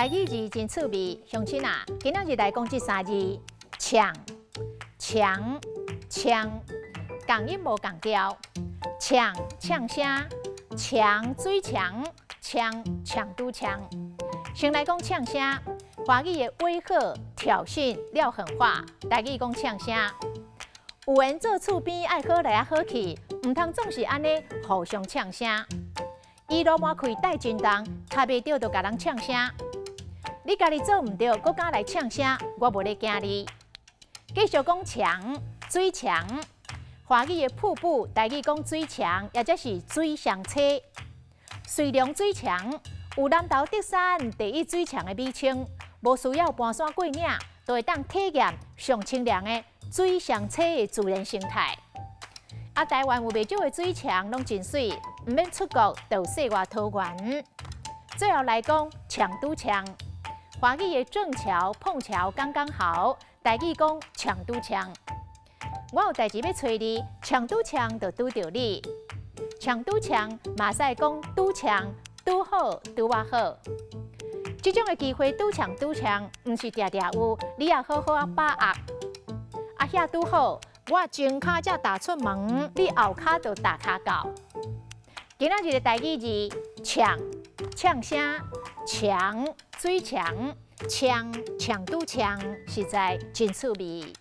台语字真趣味，乡亲啊，今仔日来讲这三字：呛、强、呛，共音无共调。呛呛声，强水强，呛呛拄呛。先来讲呛声，华语的威吓、挑衅、撂狠话，台语讲呛声。有缘做厝边爱好来啊好去，唔通总是安尼互相呛声。伊路满开带震动，卡袂着就甲人呛声。你家己做唔对，搁敢来呛声，我无咧惊你。继续讲强，水强。华语的瀑布，台语讲水强，也则是水上车。水量水强，有南投德山第一水强的美称，无需要搬山过岭，都会当体验上清凉的水上车的自然生态。台湾有袂少的水强，拢真水，唔免出国就有世外桃源。最后来讲强拄强。华语的正巧、碰巧刚刚好，台语讲强拄强。我有代志要找你，强拄强就拄着你。强拄强嘛使讲拄强、拄好、拄我好。这种的机会拄强拄强，唔是常常有，你也好好啊把握。遐拄好，我前脚才踏出门，你后脚就踏骹到。今仔日的台语字呛、呛声、强。水强，呛呛拄呛，实在真趣味。